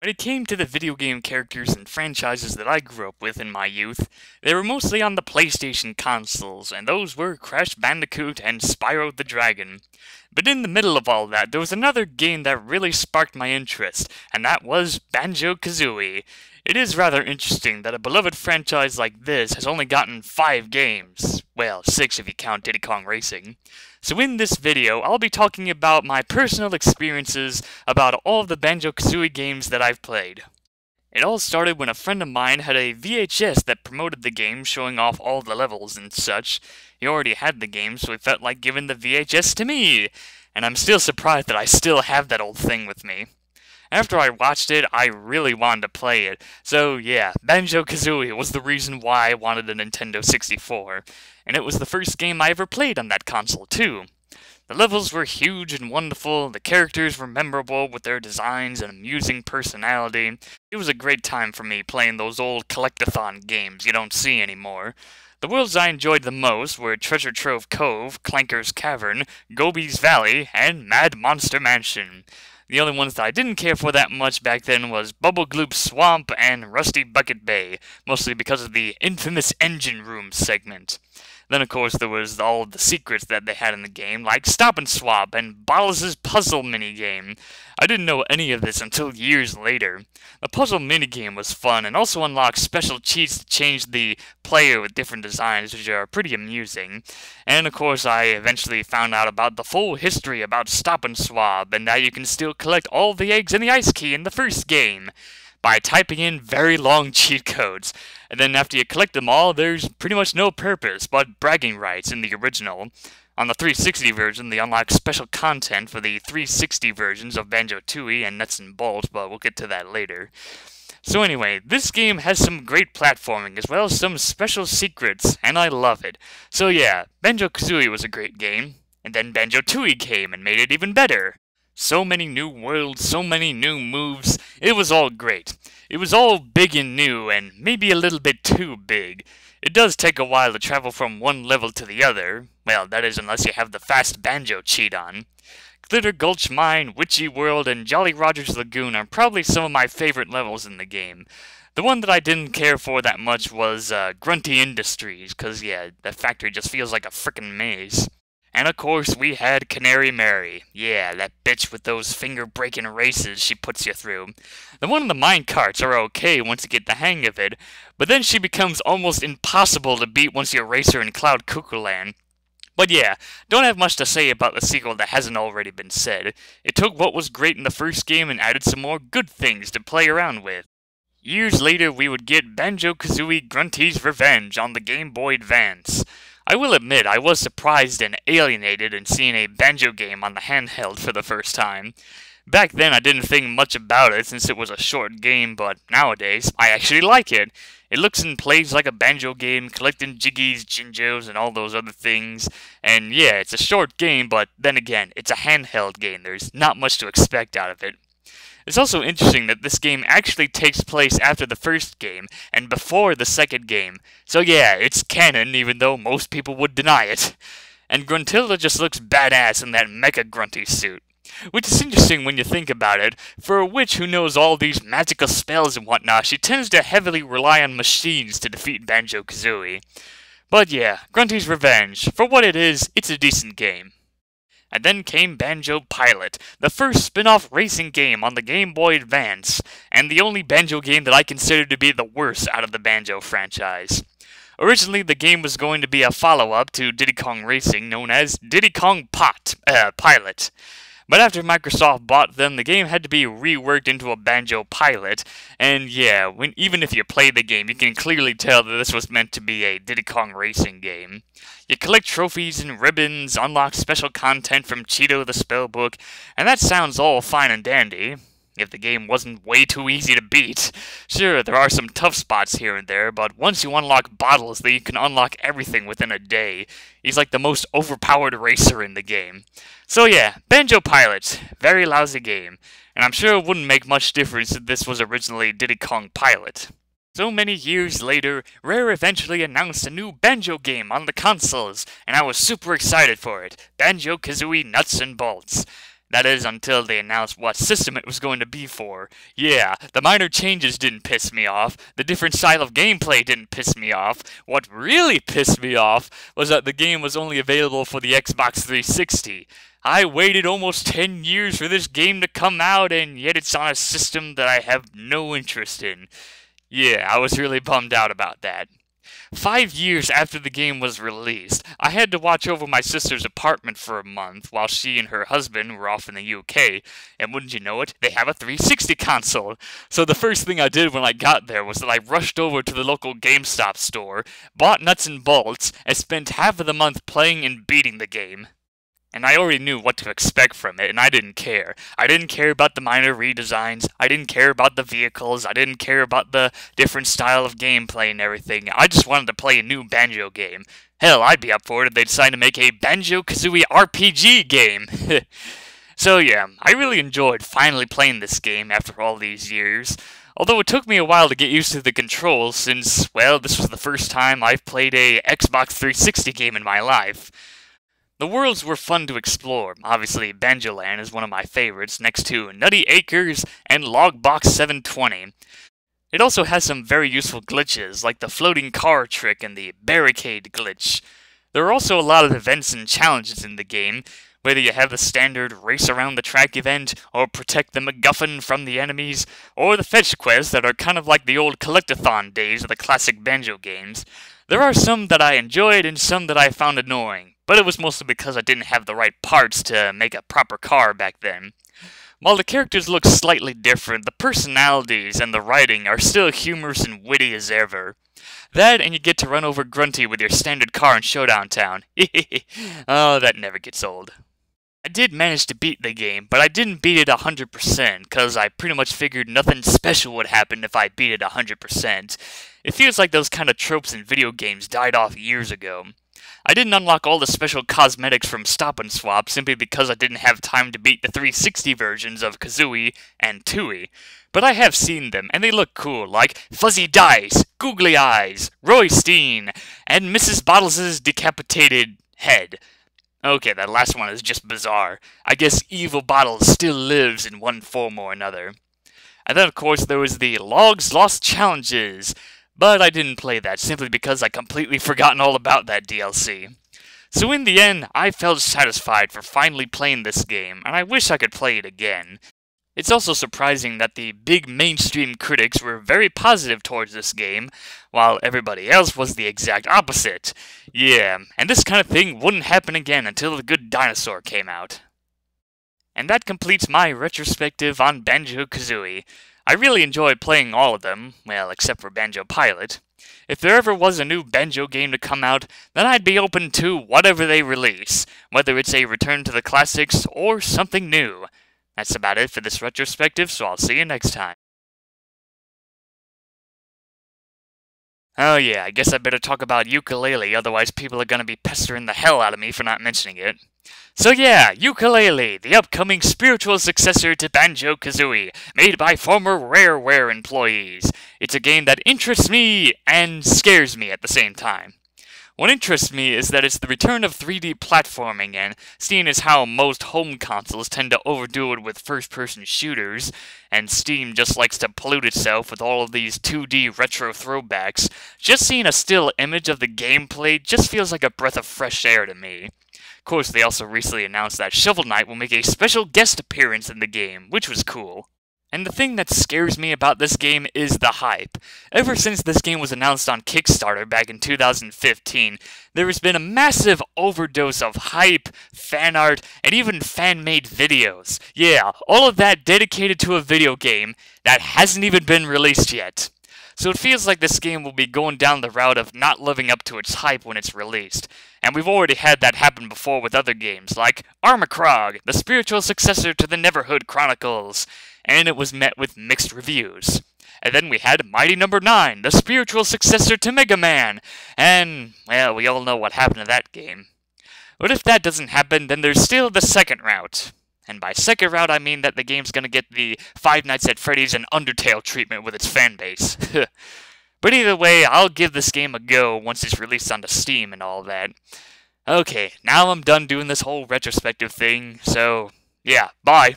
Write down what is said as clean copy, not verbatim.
When it came to the video game characters and franchises that I grew up with in my youth, they were mostly on the PlayStation consoles, and those were Crash Bandicoot and Spyro the Dragon. But in the middle of all that, there was another game that really sparked my interest, and that was Banjo-Kazooie. It is rather interesting that a beloved franchise like this has only gotten 5 games. Well, 6 if you count Diddy Kong Racing. So in this video, I'll be talking about my personal experiences about all of the Banjo-Kazooie games that I've played. It all started when a friend of mine had a VHS that promoted the game, showing off all the levels and such. He already had the game, so he felt like giving the VHS to me, and I'm still surprised that I still have that old thing with me. After I watched it, I really wanted to play it, so yeah, Banjo-Kazooie was the reason why I wanted a Nintendo 64, and it was the first game I ever played on that console too. The levels were huge and wonderful, the characters were memorable with their designs and amusing personality. It was a great time for me playing those old collectathon games you don't see anymore. The worlds I enjoyed the most were Treasure Trove Cove, Clanker's Cavern, Gobi's Valley, and Mad Monster Mansion. The only ones that I didn't care for that much back then was Bubble Gloop Swamp and Rusty Bucket Bay, mostly because of the infamous engine room segment. Then of course there was all of the secrets that they had in the game, like Stop and Swap and Bottles' puzzle minigame. I didn't know any of this until years later. The puzzle minigame was fun and also unlocked special cheats to change the player with different designs, which are pretty amusing. And of course I eventually found out about the full history about Stop and Swap, and that you can still collect all the eggs in the ice key in the first game by typing in very long cheat codes. And then after you collect them all, there's pretty much no purpose but bragging rights in the original. On the 360 version, they unlock special content for the 360 versions of Banjo-Tooie and Nuts and Bolts, but we'll get to that later. So anyway, this game has some great platforming as well as some special secrets, and I love it. So yeah, Banjo-Kazooie was a great game, and then Banjo-Tooie came and made it even better. So many new worlds, so many new moves, it was all great. It was all big and new, and maybe a little bit too big. It does take a while to travel from one level to the other. Well, that is unless you have the fast banjo cheat on. Glitter Gulch Mine, Witchy World, and Jolly Roger's Lagoon are probably some of my favorite levels in the game. The one that I didn't care for that much was Grunty Industries, cause yeah, that factory just feels like a frickin' maze. And of course, we had Canary Mary. Yeah, that bitch with those finger-breaking races she puts you through. The one in the minecarts are okay once you get the hang of it, but then she becomes almost impossible to beat once you race her in Cloud Cuckoo Land. But yeah, don't have much to say about the sequel that hasn't already been said. It took what was great in the first game and added some more good things to play around with. Years later, we would get Banjo-Kazooie Grunty's Revenge on the Game Boy Advance. I will admit, I was surprised and alienated in seeing a banjo game on the handheld for the first time. Back then, I didn't think much about it since it was a short game, but nowadays, I actually like it. It looks and plays like a banjo game, collecting jiggies, jinjos, and all those other things. And yeah, it's a short game, but then again, it's a handheld game. There's not much to expect out of it. It's also interesting that this game actually takes place after the first game, and before the second game. So yeah, it's canon, even though most people would deny it. And Gruntilda just looks badass in that Mecha Grunty suit. Which is interesting when you think about it. For a witch who knows all these magical spells and whatnot, she tends to heavily rely on machines to defeat Banjo-Kazooie. But yeah, Grunty's Revenge. For what it is, it's a decent game. And then came Banjo Pilot, the first spin-off racing game on the Game Boy Advance, and the only Banjo game that I consider to be the worst out of the Banjo franchise. Originally, the game was going to be a follow-up to Diddy Kong Racing, known as Diddy Kong Pilot. But after Microsoft bought them, the game had to be reworked into a Banjo Pilot, and yeah, even if you play the game, you can clearly tell that this was meant to be a Diddy Kong Racing game. You collect trophies and ribbons, unlock special content from Cheeto the Spellbook, and that sounds all fine and dandy, if the game wasn't way too easy to beat. Sure, there are some tough spots here and there, but once you unlock Bottles, then you can unlock everything within a day. He's like the most overpowered racer in the game. So yeah, Banjo Pilot, very lousy game, and I'm sure it wouldn't make much difference if this was originally Diddy Kong Pilot. So many years later, Rare eventually announced a new Banjo game on the consoles, and I was super excited for it, Banjo-Kazooie Nuts and Bolts. That is, until they announced what system it was going to be for. Yeah, the minor changes didn't piss me off. The different style of gameplay didn't piss me off. What really pissed me off was that the game was only available for the Xbox 360. I waited almost 10 years for this game to come out, and yet it's on a system that I have no interest in. Yeah, I was really bummed out about that. 5 years after the game was released, I had to watch over my sister's apartment for a month while she and her husband were off in the UK, and wouldn't you know it, they have a 360 console. So the first thing I did when I got there was that I rushed over to the local GameStop store, bought nuts and bolts, and spent half of the month playing and beating the game. And I already knew what to expect from it, and I didn't care. I didn't care about the minor redesigns, I didn't care about the vehicles, I didn't care about the different style of gameplay and everything. I just wanted to play a new Banjo game. Hell, I'd be up for it if they decided to make a Banjo-Kazooie RPG game. So yeah, I really enjoyed finally playing this game after all these years. Although it took me a while to get used to the controls since, well, this was the first time I've played a Xbox 360 game in my life. The worlds were fun to explore. Obviously, Banjoland is one of my favorites, next to Nutty Acres and Logbox 720. It also has some very useful glitches, like the floating car trick and the barricade glitch. There are also a lot of events and challenges in the game, whether you have the standard race around the track event, or protect the MacGuffin from the enemies, or the fetch quests that are kind of like the old collectathon days of the classic Banjo games. There are some that I enjoyed and some that I found annoying, but it was mostly because I didn't have the right parts to make a proper car back then. While the characters look slightly different, the personalities and the writing are still humorous and witty as ever. That, and you get to run over Grunty with your standard car in Showdown Town. Oh, that never gets old. I did manage to beat the game, but I didn't beat it 100%, cause I pretty much figured nothing special would happen if I beat it 100%. It feels like those kind of tropes in video games died off years ago. I didn't unlock all the special cosmetics from Stop and Swap simply because I didn't have time to beat the 360 versions of Kazooie and Tooie, but I have seen them, and they look cool, like Fuzzy Dice, Googly Eyes, Roy Steen, and Mrs. Bottles' decapitated head. Okay, that last one is just bizarre. I guess Evil Bottles still lives in one form or another. And then, of course, there was the Logs Lost Challenges, but I didn't play that simply because I completely forgotten all about that DLC. So in the end, I felt satisfied for finally playing this game, and I wish I could play it again. It's also surprising that the big mainstream critics were very positive towards this game, while everybody else was the exact opposite. Yeah, and this kind of thing wouldn't happen again until The Good Dinosaur came out. And that completes my retrospective on Banjo-Kazooie. I really enjoyed playing all of them, well, except for Banjo Pilot. If there ever was a new Banjo game to come out, then I'd be open to whatever they release, whether it's a return to the classics or something new. That's about it for this retrospective, so I'll see you next time. Oh yeah, I guess I better talk about Yooka-Laylee, otherwise people are gonna be pestering the hell out of me for not mentioning it. So yeah, Yooka-Laylee, the upcoming spiritual successor to Banjo-Kazooie, made by former Rareware employees. It's a game that interests me and scares me at the same time. What interests me is that it's the return of 3D platforming, and seeing as how most home consoles tend to overdo it with first-person shooters, and Steam just likes to pollute itself with all of these 2D retro throwbacks, just seeing a still image of the gameplay just feels like a breath of fresh air to me. Of course, they also recently announced that Shovel Knight will make a special guest appearance in the game, which was cool. And the thing that scares me about this game is the hype. Ever since this game was announced on Kickstarter back in 2015, there has been a massive overdose of hype, fan art, and even fan-made videos. Yeah, all of that dedicated to a video game that hasn't even been released yet. So it feels like this game will be going down the route of not living up to its hype when it's released. And we've already had that happen before with other games, like Armacrog, the spiritual successor to the Neverhood Chronicles, and it was met with mixed reviews. And then we had Mighty No. 9, the spiritual successor to Mega Man, and, well, we all know what happened to that game. But if that doesn't happen, then there's still the second route. And by second route, I mean that the game's gonna get the Five Nights at Freddy's and Undertale treatment with its fanbase. But either way, I'll give this game a go once it's released onto Steam and all that. Okay, now I'm done doing this whole retrospective thing, so Yeah, bye.